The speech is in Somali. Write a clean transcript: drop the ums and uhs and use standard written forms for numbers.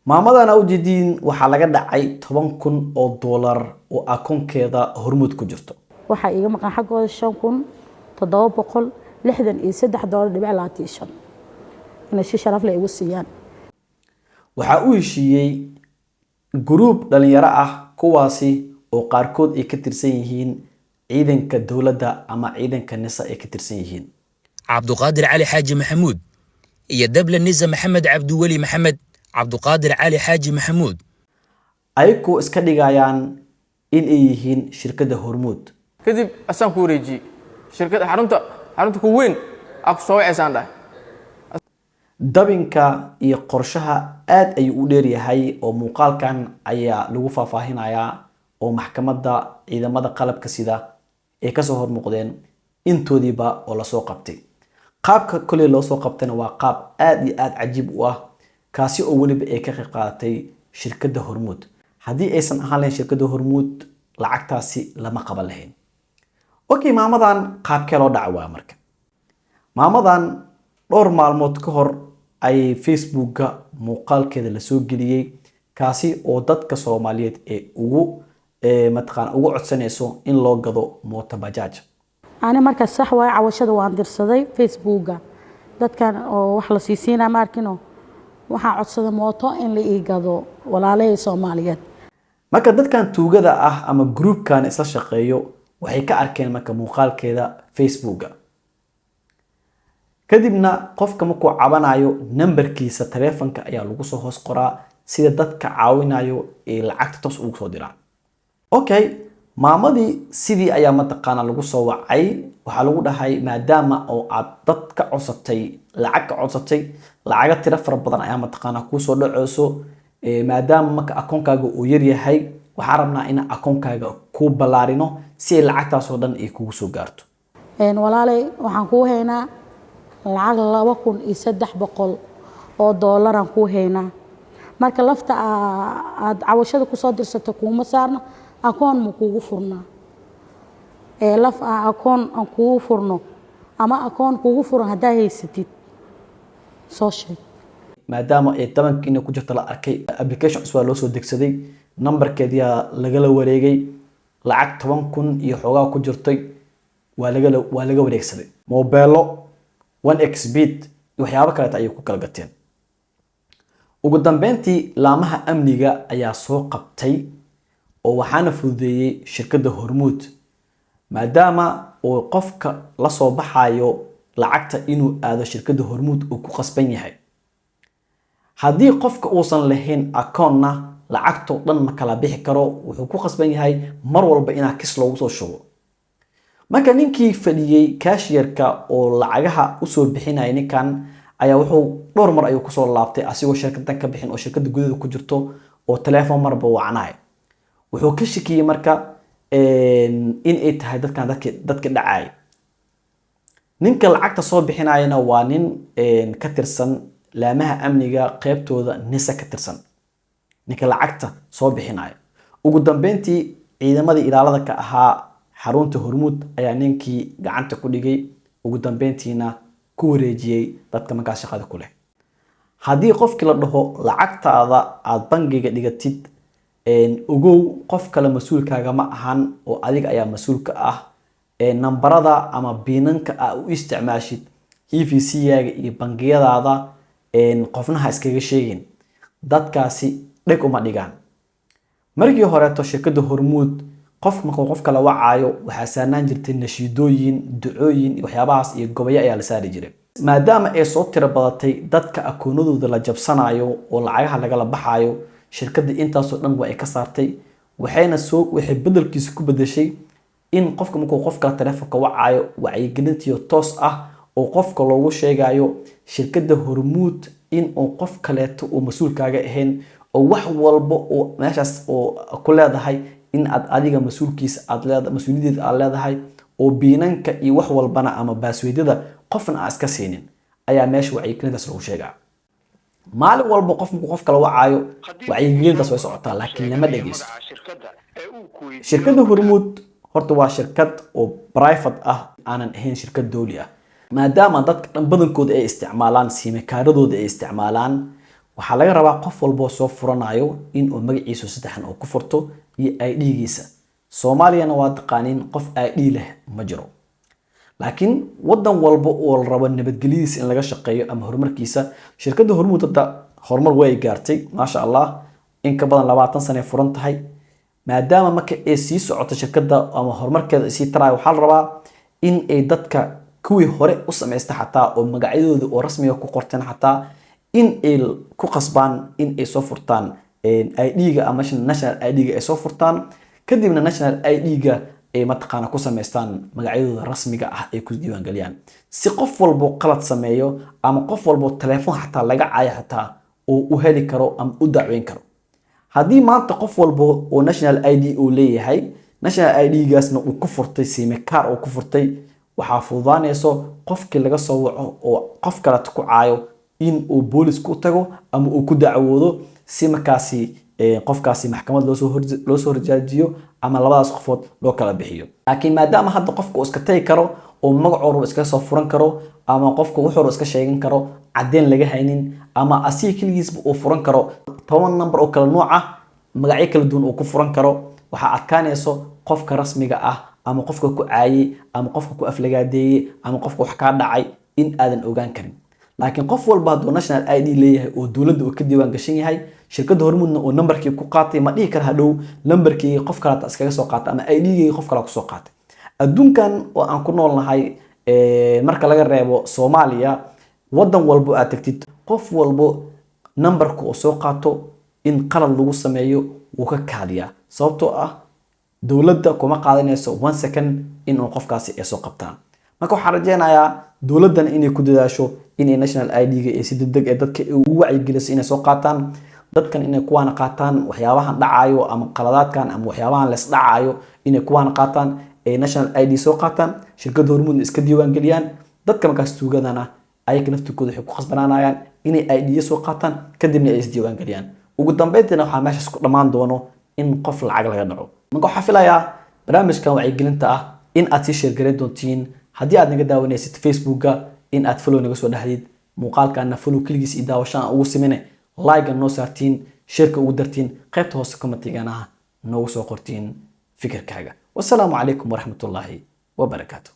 maamadan awjeediin waxaa laga dhacay 10,000 oo dollar oo akoonkeeda Hormuud ku jirto. waxa iga maqan xaqooda 5,763.25 inay si sharaf leh igu siiyaan. Waxa uu heshiiyey group dhalinyaro ah kuwaasi oo qaarkood ay ka tirsan yihiin ciidanka dawladda ama ciidanka nisa ay ka tirsan yihiin. Cabduqaadir Cali Xaaji Maxamuud iyo Dabla Nisa Maxamed Cabduwali Maxamed Cabduqaadir Cali Xaaji Maxamuud ayagoo iska dhigayaan in ay yihiin shirkadda Hormuud. kadib asaan ku wareejiyay shirkadda xarunta ku weyn ak soo wacaysan dhahay dabinka iyo qorshaha aad ay u dheer yahay oo muuqaalkan ayaa lagu faahfaahinayaa oo maxkamadda ciidamada qalabka sida ee ka soo hormuuqdeen intoodiiba oo la soo qabtay. qaabka kale loo soo qabtayna waa qaab aad iyo aad cajiib u ah kaasi oo waliba ay ka qayb qaadatay shirkadda Hormuud. haddii aysan ahaan lahayn shirkadda Hormuud lacagtaasi lama qaban lahayn. okay, maamadan qaabkee loo dhacay marka. maamadan dhowr maalmood ka hor ay Facebookga muuqaalkeeda la soo geliyay kaasi oo dadka Soomaaliyeed ee ugu codsanayso in loo gado mooto bajaaj. أنا مركز صحوة عوشة وأندر صدي فيسبوكا دت كان وحلا سيسينا ماركينو وحا عصد موطو إن لي إيقاضو ولا لي صوماليات marka dadkan tuugada ah ama groupkan isla shaqeeyo waxay ka arkeen marka muuqaalkeeda Facebookga. kadibna qofka markuu cabanayo numberkiisa taleefanka ayaa lagu soo hoos qoraa sida dadka caawinayo ee lacagta toos ugu soo diraan. okay, maamadii sidii ayaa mataqaana lagu soo wacay waxaa lagu dhahay maadaama oo aad dad ka codsatay lacaga tiro fara badan ayaa mataqaana ku soo dhaceyso maadaama marka akoonkaaga uu yar yahay waxaan rabnaa in akoonkaaga ku balaarino si ay lacagtaas oo dhan ay kugu soo gaarto. walaalay waxaan ku haynaa lacag 2,300 oo dollar aan ku haynaa marka lafta aad cawashada ku soo dirsato kuma saarna akoon ma kugu furnaa laf akoon aan kugu furno ama akoon kugu furan hadaa haysatid soo sheeg. maadaama ay tabankiina ku jirto la arkay application cusub loo soo degsaday numberkeeda lagala wareegay lacag 10,000 iyo xogaa ku jirtay waa laga wareegsaday mobeelo 1xbit iyo waxyaabo kale ay ku kala gateen. ugu dambeyntii laamaha amniga ayaa soo qabtay oo waxaana fududeeyay shirkadda Hormuud maadaama oo qofka la soo baxayo lacagta inuu aado shirkadda Hormuud uu ku qasban yahay. haddii qofka uusan lahayn akoonna lacagto dhan ma kala bixi karo wuxuu ku qasban yahay mar walba inaa kis loogu soo shubo. marka ninkii fadhiyay cashier-ka oo lacagaha u soo bixinay ninkan ayaa wuxuu dhowr mar ayuu ku soo laabtay asigoo shirkaddan ka bixin oo shirkadda gudaha ku jirto oo telefoon marba wacnay. wuxuu ka shakiyay marka in ay tahay dadka dhacay. ninka lacagta soo bixinayna waa nin ka tirsan laamaha amniga qaybtooda nisa ka tirsan ninka lacagta soo bixinaya. ugu dambeyntii ciidamadii ilaalada ka ahaa xarunta Hormuud ayaa ninkii gacanta ku dhigay ugu dambeyntiina ku wareejiyay dadka markaa shaqada ku leh. haddii qofkii la dhaho lacagtaada aad bangiga dhigatid ogow qof kale mas'uulkaaga ma ahan oo adiga ayaa mas'uul ka ah nambarada ama biinanka aad u isticmaashid EVC-yaaga iyo bangiyadaada qofnaha iskaga sheegin dadkaasi dhig uma dhigaan. markii horeeto shirkadda Hormuud qof kala wacayo waxaa saarnaan jirtay nashiidooyin ducooyin iyo waxyaabahaas iyo gobayo ayaa la saari jiray. maadaama ay soo tiro badatay dadka akoonadooda la jabsanayo oo lacagaha lagala baxayo shirkadda intaasoo dhan waa ay ka saartay waxay bedelkiisa ku bedeshay in qofka markuu qofka telefoonka wacayo wacyigelintiyo toos ah oo qofka loogu sheegayo shirkadda Hormuud in uu qof kaleeto oo mas'uulkaaga ahayn oo wax walba oo meeshaas oo ku leedahay in aad adiga mas'uulkiisa aad leedahay mas'uuliyadeed aad leedahay oo biinanka iyo wax walbana ama baasweedada qofna aan iska siinin ayaa meesha wacyigelintaas lagu sheegaa. maalin walba qof kala wacayo wacyigelintaas way socotaa laakiin lama dhageysto. shirkadda Hormuud horta waa shirkad oo private ah aanan ahayn shirkad dawli ah maadaama dadka dhan badankooda ay isticmaalaan siimikaaradooda ay isticmaalaan waxaa laga rabaa qof walbo soo furanayo in uu magaciisa saddexan uu ku furto iyo ID-giisa. Soomaaliyana waa taqaaniin qof ID leh ma jiro. laakiin wadan walba oo la rabo nabadgelyadiisa in laga shaqeeyo ama horumarkiisa, shirkadda Hormuud hadda horumar way gaartay maasha Allah, in ka badan 20 sano ay furan tahay. maadaama marka ay sii socoto shirkadda ama horumarkeeda sii taray, waxaa la rabaa in ay dadka kuwii hore u sameystay xataa oo magacyadooda oo rasmiga ku qorteen xataa in ay ku qasbaan in ay soo furtaan ID-ga ama national ID-ga ay soo furtaan, kadibna national ID-ga ay mataqaana ku sameystaan magacyadooda rasmiga ah ay ku diiwaan galiyaan, si qof walbo qalad sameeyo ama qof walbo telefoon xataa laga caayo xataa oo u heli karo ama u dacweyn karo. haddii maanta qof walbo oo national ID uu leeyahay, national ID-gaasna uu ku furtay simikaar uu ku furtay, waxaa fududaanayso qofkii laga soo waco oo qof kale ku caayo in uu boolis ku tago ama uu ku dacwoodo, si markaasi qofkaasi maxkamad loo soo horjaajiyo ama labadaas qofood loo kala bixiyo. laakiin maadaama hadda qofku iska tagi karo oo magacooda iska soo furan karo ama qofku wuxuu iska sheegan karo cadeen laga haynin, ama asiga kaligiisba uu furan karo 10 number oo kala nooc ah, magacyo kala duwan uu ku furan karo, waxaa adkaanayso qofka rasmiga ah ama qofka ku caayay ama qofka ku aflagaadeeyay ama qofka wax ka dhacay in aadan ogaan karin. laakiin qof walba hadduu national ID leeyahay oo dawladda uu ka diiwaan gashan yahay, shirkadda Hormuudna oo numberkii ku qaatay, ma dhihi kara hadhow numberkii qof kale iskaga soo qaatay ama ID-gii qof kale ku soo qaatay. adduunkan oo aan ku noolnahay marka laga reebo Soomaaliya, wadan walbo aad tagtid, qof walbo numberka uu soo qaato in qalad lagu sameeyo wuu ka kaadiyaa, sababtoo ah dawladda kuma qaadanayso 1 second in uu qofkaasi ay soo qabtaan. marka waxaan rajeynayaa dawladdan inay ku dadaasho inay national ID-ga ay si degdeg ah dadka ugu wacyigeliso inay soo qaataan, dadkan inay kuwaana qaataan waxyaabahan dhacayo ama qaladaadkan ama waxyaabahan la isdhacayo inay kuwaana qaataan, ay national ID soo qaataan, shirkadda Hormuudna iska diiwaan galiyaan. dadka markaas tuugadana ayaga naftirkooda waxay ku khasbanaanayaan inay ID soo qaataan kadibna ay is diiwaan galiyaan. ugu dambeyntiina waxaa meeshaas ku dhammaan doono in qof lacag laga dhaco. marka waxaa filayaa barnaamijkan wacyigelinta ah in aad sii share gareyn doontiin. haddii aad naga daawanaysid Facebookga, in aad follow naga soo dhahdid, muuqaalkaana follow kaligiis iyo daawashaan ugu simine, like noo saartiin, share ugu dartiin, qaybta hoose comment-gana noogu soo qortiin fikirkaaga. wassalaamu calaykum waraxmatullaahi wabarakaatuh.